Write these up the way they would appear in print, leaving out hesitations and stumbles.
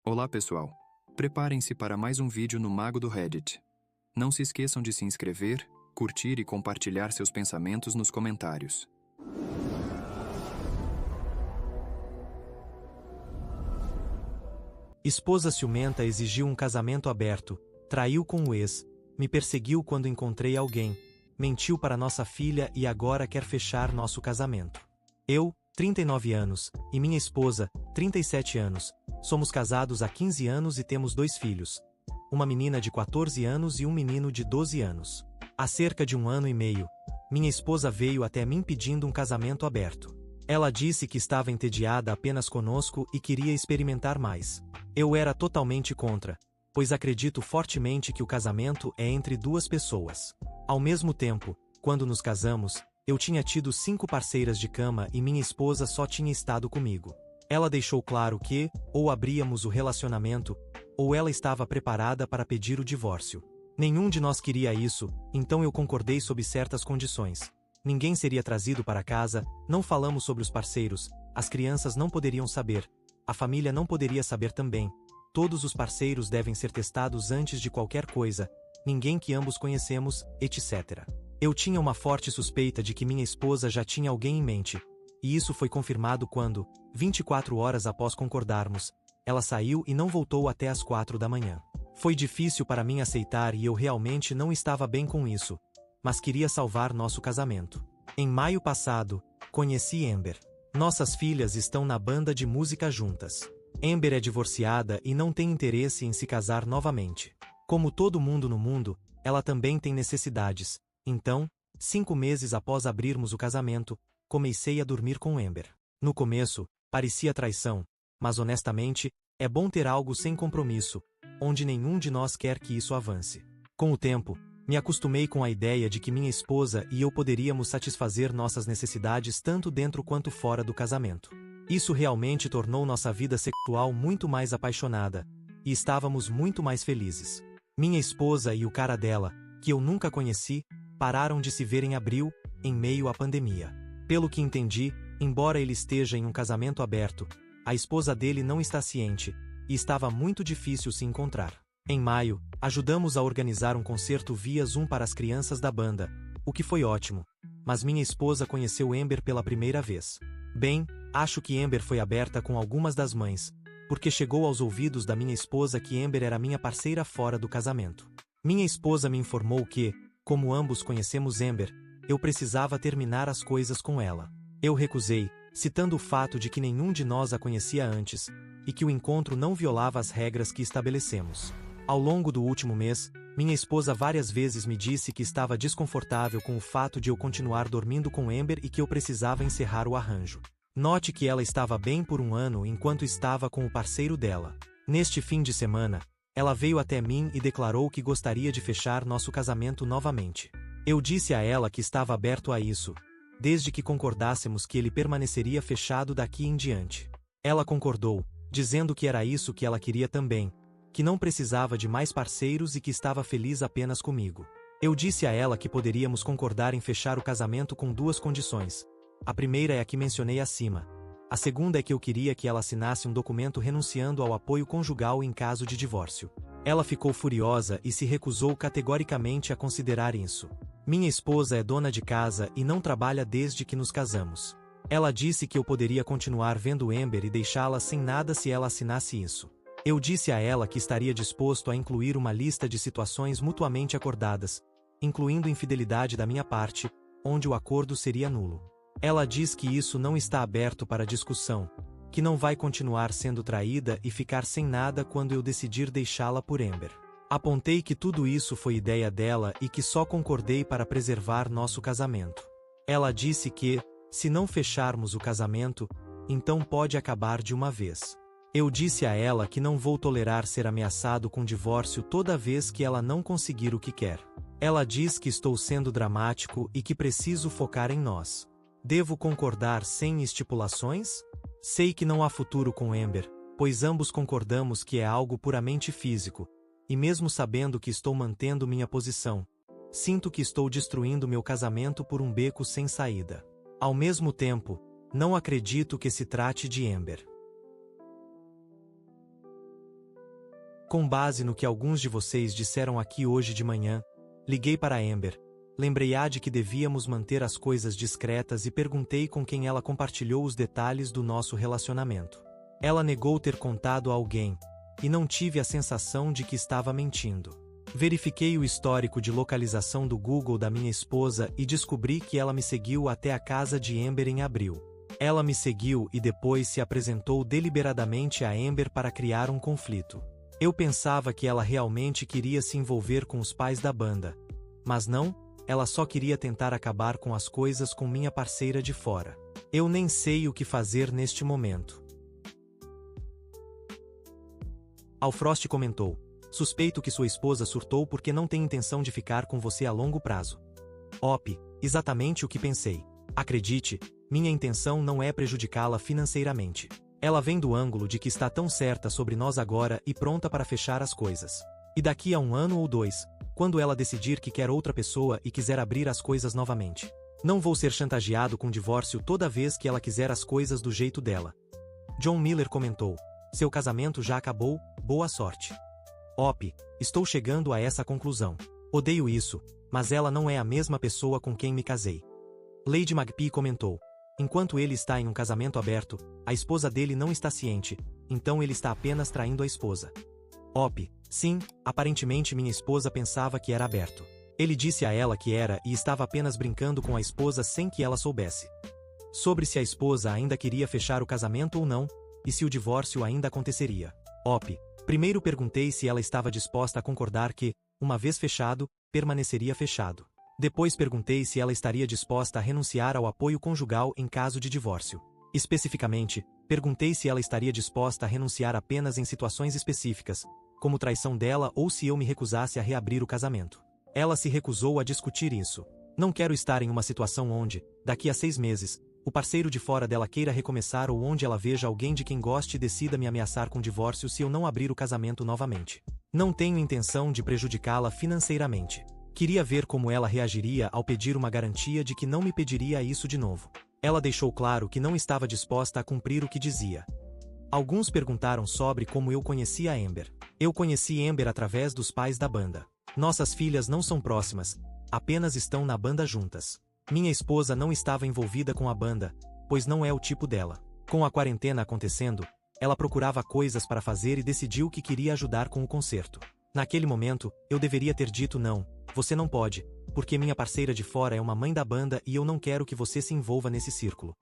Olá, pessoal. Preparem-se para mais um vídeo no Mago do Reddit. Não se esqueçam de se inscrever, curtir e compartilhar seus pensamentos nos comentários. Esposa ciumenta exigiu um casamento aberto, traiu com o ex, me perseguiu quando encontrei alguém, mentiu para nossa filha e agora quer fechar nosso casamento. Eu, 39 anos, e minha esposa, 37 anos, somos casados há 15 anos e temos 2 filhos. Uma menina de 14 anos e um menino de 12 anos. Há cerca de 1 ano e meio, minha esposa veio até mim pedindo um casamento aberto. Ela disse que estava entediada apenas conosco e queria experimentar mais. Eu era totalmente contra, pois acredito fortemente que o casamento é entre 2 pessoas. Ao mesmo tempo, quando nos casamos, eu tinha tido 5 parceiras de cama e minha esposa só tinha estado comigo. Ela deixou claro que, ou abríamos o relacionamento, ou ela estava preparada para pedir o divórcio. Nenhum de nós queria isso, então eu concordei sob certas condições. Ninguém seria trazido para casa, não falamos sobre os parceiros, as crianças não poderiam saber, a família não poderia saber também. Todos os parceiros devem ser testados antes de qualquer coisa, ninguém que ambos conhecemos, etc. Eu tinha uma forte suspeita de que minha esposa já tinha alguém em mente, e isso foi confirmado quando, 24 horas após concordarmos, ela saiu e não voltou até às 4 da manhã. Foi difícil para mim aceitar e eu realmente não estava bem com isso, mas queria salvar nosso casamento. Em maio passado, conheci Amber. Nossas filhas estão na banda de música juntas. Amber é divorciada e não tem interesse em se casar novamente. Como todo mundo no mundo, ela também tem necessidades. Então, 5 meses após abrirmos o casamento, comecei a dormir com Amber. No começo, parecia traição, mas honestamente, é bom ter algo sem compromisso, onde nenhum de nós quer que isso avance. Com o tempo, me acostumei com a ideia de que minha esposa e eu poderíamos satisfazer nossas necessidades tanto dentro quanto fora do casamento. Isso realmente tornou nossa vida sexual muito mais apaixonada, e estávamos muito mais felizes. Minha esposa e o cara dela, que eu nunca conheci, pararam de se ver em abril, em meio à pandemia. Pelo que entendi, embora ele esteja em um casamento aberto, a esposa dele não está ciente, e estava muito difícil se encontrar. Em maio, ajudamos a organizar um concerto via Zoom para as crianças da banda, o que foi ótimo, mas minha esposa conheceu Amber pela primeira vez. Bem, acho que Amber foi aberta com algumas das mães, porque chegou aos ouvidos da minha esposa que Amber era minha parceira fora do casamento. Minha esposa me informou que, como ambos conhecemos Amber, eu precisava terminar as coisas com ela. Eu recusei, citando o fato de que nenhum de nós a conhecia antes, e que o encontro não violava as regras que estabelecemos. Ao longo do último mês, minha esposa várias vezes me disse que estava desconfortável com o fato de eu continuar dormindo com Amber e que eu precisava encerrar o arranjo. Note que ela estava bem por 1 ano enquanto estava com o parceiro dela. Neste fim de semana, ela veio até mim e declarou que gostaria de fechar nosso casamento novamente. Eu disse a ela que estava aberto a isso, desde que concordássemos que ele permaneceria fechado daqui em diante. Ela concordou, dizendo que era isso que ela queria também, que não precisava de mais parceiros e que estava feliz apenas comigo. Eu disse a ela que poderíamos concordar em fechar o casamento com 2 condições. A primeira é a que mencionei acima. A segunda é que eu queria que ela assinasse um documento renunciando ao apoio conjugal em caso de divórcio. Ela ficou furiosa e se recusou categoricamente a considerar isso. Minha esposa é dona de casa e não trabalha desde que nos casamos. Ela disse que eu poderia continuar vendo Amber e deixá-la sem nada se ela assinasse isso. Eu disse a ela que estaria disposto a incluir uma lista de situações mutuamente acordadas, incluindo infidelidade da minha parte, onde o acordo seria nulo. Ela diz que isso não está aberto para discussão, que não vai continuar sendo traída e ficar sem nada quando eu decidir deixá-la por Amber. Apontei que tudo isso foi ideia dela e que só concordei para preservar nosso casamento. Ela disse que, se não fecharmos o casamento, então pode acabar de uma vez. Eu disse a ela que não vou tolerar ser ameaçado com divórcio toda vez que ela não conseguir o que quer. Ela diz que estou sendo dramático e que preciso focar em nós. Devo concordar sem estipulações? Sei que não há futuro com Amber, pois ambos concordamos que é algo puramente físico, e mesmo sabendo que estou mantendo minha posição, sinto que estou destruindo meu casamento por um beco sem saída. Ao mesmo tempo, não acredito que se trate de Amber. Com base no que alguns de vocês disseram aqui hoje de manhã, liguei para Amber, lembrei-a de que devíamos manter as coisas discretas e perguntei com quem ela compartilhou os detalhes do nosso relacionamento. Ela negou ter contado a alguém, e não tive a sensação de que estava mentindo. Verifiquei o histórico de localização do Google da minha esposa e descobri que ela me seguiu até a casa de Amber em abril. Ela me seguiu e depois se apresentou deliberadamente a Amber para criar um conflito. Eu pensava que ela realmente queria se envolver com os pais da banda. Mas não, ela só queria tentar acabar com as coisas com minha parceira de fora. Eu nem sei o que fazer neste momento. Al Frost comentou: suspeito que sua esposa surtou porque não tem intenção de ficar com você a longo prazo. Op, exatamente o que pensei. Acredite, minha intenção não é prejudicá-la financeiramente. Ela vem do ângulo de que está tão certa sobre nós agora e pronta para fechar as coisas. E daqui a 1 ano ou 2, quando ela decidir que quer outra pessoa e quiser abrir as coisas novamente. Não vou ser chantageado com divórcio toda vez que ela quiser as coisas do jeito dela. John Miller comentou: seu casamento já acabou, boa sorte. Op, estou chegando a essa conclusão. Odeio isso, mas ela não é a mesma pessoa com quem me casei. Lady Magpie comentou: enquanto ele está em um casamento aberto, a esposa dele não está ciente, então ele está apenas traindo a esposa. Op, sim, aparentemente minha esposa pensava que era aberto. Ele disse a ela que era e estava apenas brincando com a esposa sem que ela soubesse. Sobre se a esposa ainda queria fechar o casamento ou não, e se o divórcio ainda aconteceria. Op, primeiro perguntei se ela estava disposta a concordar que, uma vez fechado, permaneceria fechado. Depois perguntei se ela estaria disposta a renunciar ao apoio conjugal em caso de divórcio. Especificamente, perguntei se ela estaria disposta a renunciar apenas em situações específicas, como traição dela ou se eu me recusasse a reabrir o casamento. Ela se recusou a discutir isso. Não quero estar em uma situação onde, daqui a 6 meses, o parceiro de fora dela queira recomeçar ou onde ela veja alguém de quem goste e decida me ameaçar com divórcio se eu não abrir o casamento novamente. Não tenho intenção de prejudicá-la financeiramente. Queria ver como ela reagiria ao pedir uma garantia de que não me pediria isso de novo. Ela deixou claro que não estava disposta a cumprir o que dizia. Alguns perguntaram sobre como eu conhecia a Amber. Eu conheci Amber através dos pais da banda. Nossas filhas não são próximas, apenas estão na banda juntas. Minha esposa não estava envolvida com a banda, pois não é o tipo dela. Com a quarentena acontecendo, ela procurava coisas para fazer e decidiu que queria ajudar com o concerto. Naquele momento, eu deveria ter dito não. Você não pode, porque minha parceira de fora é uma mãe da banda e eu não quero que você se envolva nesse círculo.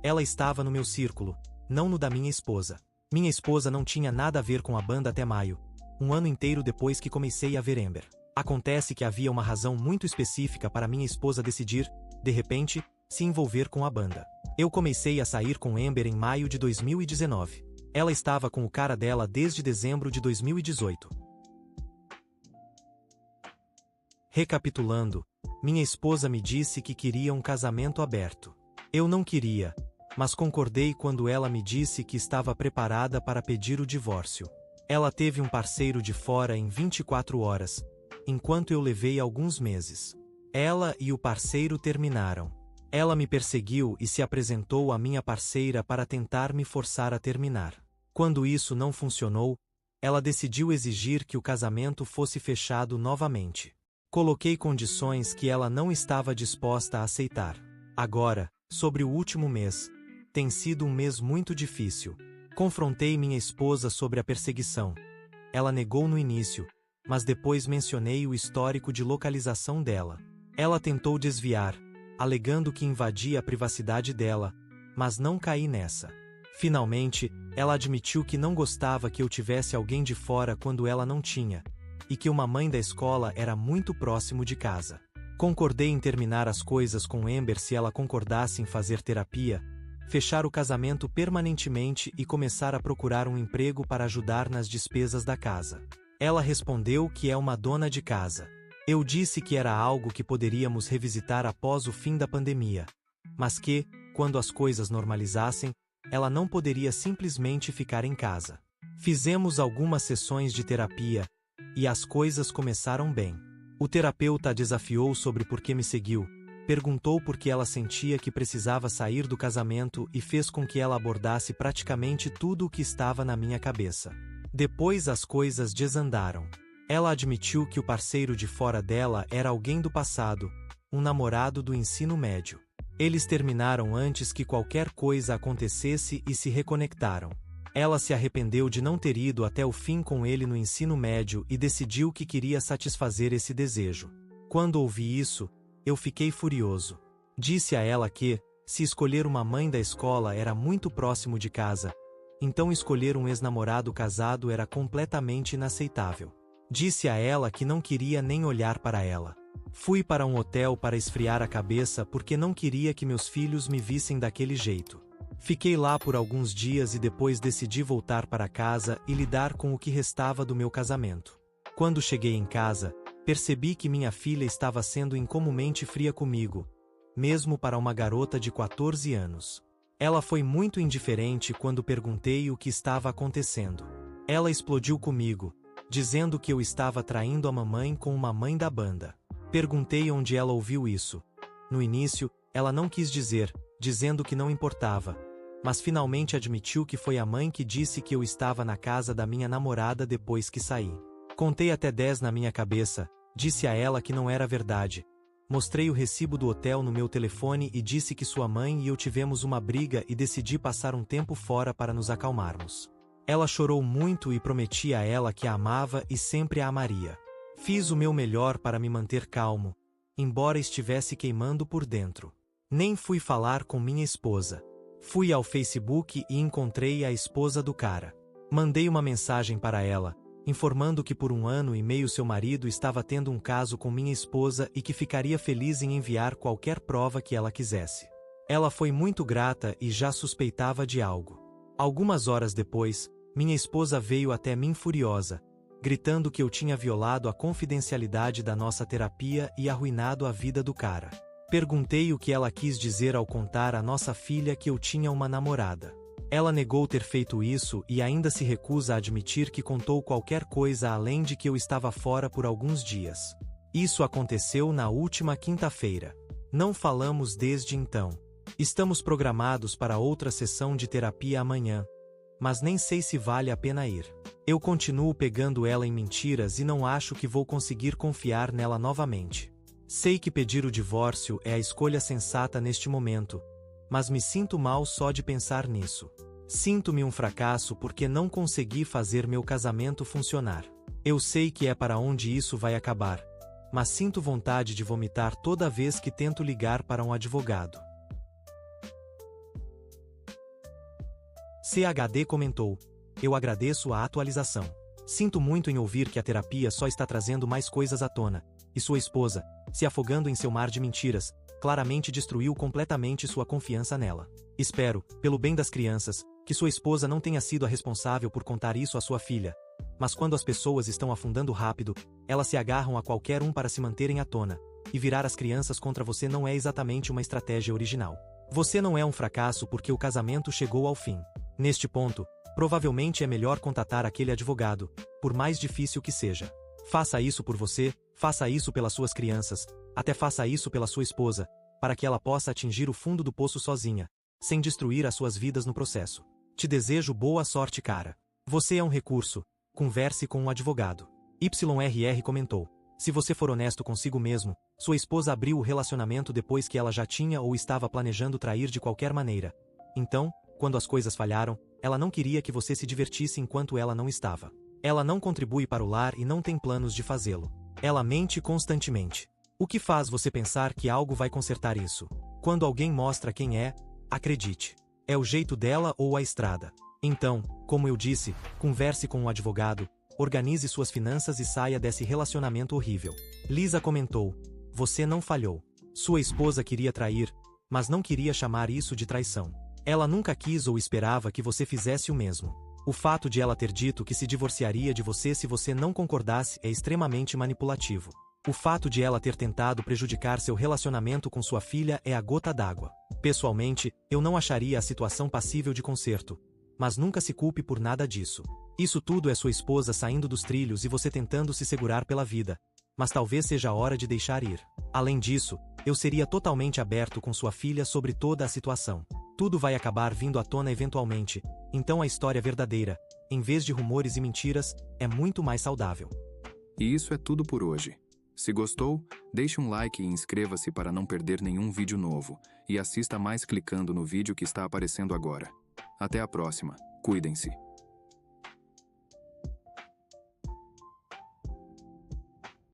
Ela estava no meu círculo, não no da minha esposa. Minha esposa não tinha nada a ver com a banda até maio, 1 ano inteiro depois que comecei a ver Amber. Acontece que havia uma razão muito específica para minha esposa decidir, de repente, se envolver com a banda. Eu comecei a sair com Amber em maio de 2019. Ela estava com o cara dela desde dezembro de 2018. Recapitulando, minha esposa me disse que queria um casamento aberto. Eu não queria, mas concordei quando ela me disse que estava preparada para pedir o divórcio. Ela teve um parceiro de fora em 24 horas, enquanto eu levei alguns meses. Ela e o parceiro terminaram. Ela me perseguiu e se apresentou à minha parceira para tentar me forçar a terminar. Quando isso não funcionou, ela decidiu exigir que o casamento fosse fechado novamente. Coloquei condições que ela não estava disposta a aceitar. Agora, sobre o último mês, tem sido um mês muito difícil. Confrontei minha esposa sobre a perseguição. Ela negou no início, mas depois mencionei o histórico de localização dela. Ela tentou desviar, alegando que invadia a privacidade dela, mas não caí nessa. Finalmente, ela admitiu que não gostava que eu tivesse alguém de fora quando ela não tinha, e que uma mãe da escola era muito próximo de casa. Concordei em terminar as coisas com Amber se ela concordasse em fazer terapia, fechar o casamento permanentemente e começar a procurar um emprego para ajudar nas despesas da casa. Ela respondeu que é uma dona de casa. Eu disse que era algo que poderíamos revisitar após o fim da pandemia, mas que, quando as coisas normalizassem, ela não poderia simplesmente ficar em casa. Fizemos algumas sessões de terapia, e as coisas começaram bem. O terapeuta a desafiou sobre por que me seguiu, perguntou por que ela sentia que precisava sair do casamento e fez com que ela abordasse praticamente tudo o que estava na minha cabeça. Depois as coisas desandaram. Ela admitiu que o parceiro de fora dela era alguém do passado, um namorado do ensino médio. Eles terminaram antes que qualquer coisa acontecesse e se reconectaram. Ela se arrependeu de não ter ido até o fim com ele no ensino médio e decidiu que queria satisfazer esse desejo. Quando ouvi isso, eu fiquei furioso. Disse a ela que, se escolher uma mãe da escola era muito próximo de casa, então escolher um ex-namorado casado era completamente inaceitável. Disse a ela que não queria nem olhar para ela. Fui para um hotel para esfriar a cabeça porque não queria que meus filhos me vissem daquele jeito. Fiquei lá por alguns dias e depois decidi voltar para casa e lidar com o que restava do meu casamento. Quando cheguei em casa, percebi que minha filha estava sendo incomumente fria comigo, mesmo para uma garota de 14 anos. Ela foi muito indiferente quando perguntei o que estava acontecendo. Ela explodiu comigo, dizendo que eu estava traindo a mamãe com uma mãe da banda. Perguntei onde ela ouviu isso. No início, ela não quis dizer, dizendo que não importava, mas finalmente admitiu que foi a mãe que disse que eu estava na casa da minha namorada depois que saí. Contei até 10 na minha cabeça, disse a ela que não era verdade. Mostrei o recibo do hotel no meu telefone e disse que sua mãe e eu tivemos uma briga e decidi passar um tempo fora para nos acalmarmos. Ela chorou muito e prometi a ela que a amava e sempre a amaria. Fiz o meu melhor para me manter calmo, embora estivesse queimando por dentro. Nem fui falar com minha esposa. Fui ao Facebook e encontrei a esposa do cara. Mandei uma mensagem para ela, informando que por 1 ano e meio seu marido estava tendo um caso com minha esposa e que ficaria feliz em enviar qualquer prova que ela quisesse. Ela foi muito grata e já suspeitava de algo. Algumas horas depois, minha esposa veio até mim furiosa, gritando que eu tinha violado a confidencialidade da nossa terapia e arruinado a vida do cara. Perguntei o que ela quis dizer ao contar à nossa filha que eu tinha uma namorada. Ela negou ter feito isso e ainda se recusa a admitir que contou qualquer coisa além de que eu estava fora por alguns dias. Isso aconteceu na última quinta-feira. Não falamos desde então. Estamos programados para outra sessão de terapia amanhã, mas nem sei se vale a pena ir. Eu continuo pegando ela em mentiras e não acho que vou conseguir confiar nela novamente. Sei que pedir o divórcio é a escolha sensata neste momento, mas me sinto mal só de pensar nisso. Sinto-me um fracasso porque não consegui fazer meu casamento funcionar. Eu sei que é para onde isso vai acabar, mas sinto vontade de vomitar toda vez que tento ligar para um advogado. CHD comentou: eu agradeço a atualização. Sinto muito em ouvir que a terapia só está trazendo mais coisas à tona, e sua esposa, se afogando em seu mar de mentiras, claramente destruiu completamente sua confiança nela. Espero, pelo bem das crianças, que sua esposa não tenha sido a responsável por contar isso à sua filha. Mas quando as pessoas estão afundando rápido, elas se agarram a qualquer um para se manterem à tona, e virar as crianças contra você não é exatamente uma estratégia original. Você não é um fracasso porque o casamento chegou ao fim. Neste ponto, provavelmente é melhor contatar aquele advogado, por mais difícil que seja. Faça isso por você, faça isso pelas suas crianças, até faça isso pela sua esposa, para que ela possa atingir o fundo do poço sozinha, sem destruir as suas vidas no processo. Te desejo boa sorte, cara. Você é um recurso. Converse com um advogado. YRR comentou: se você for honesto consigo mesmo, sua esposa abriu o relacionamento depois que ela já tinha ou estava planejando trair de qualquer maneira. Então, quando as coisas falharam, ela não queria que você se divertisse enquanto ela não estava. Ela não contribui para o lar e não tem planos de fazê-lo. Ela mente constantemente. O que faz você pensar que algo vai consertar isso? Quando alguém mostra quem é, acredite. É o jeito dela ou a estrada. Então, como eu disse, converse com um advogado, organize suas finanças e saia desse relacionamento horrível. Lisa comentou: você não falhou. Sua esposa queria trair, mas não queria chamar isso de traição. Ela nunca quis ou esperava que você fizesse o mesmo. O fato de ela ter dito que se divorciaria de você se você não concordasse é extremamente manipulativo. O fato de ela ter tentado prejudicar seu relacionamento com sua filha é a gota d'água. Pessoalmente, eu não acharia a situação passível de conserto. Mas nunca se culpe por nada disso. Isso tudo é sua esposa saindo dos trilhos e você tentando se segurar pela vida. Mas talvez seja a hora de deixar ir. Além disso, eu seria totalmente aberto com sua filha sobre toda a situação. Tudo vai acabar vindo à tona eventualmente, então a história verdadeira, em vez de rumores e mentiras, é muito mais saudável. E isso é tudo por hoje. Se gostou, deixe um like e inscreva-se para não perder nenhum vídeo novo, e assista mais clicando no vídeo que está aparecendo agora. Até a próxima. Cuidem-se.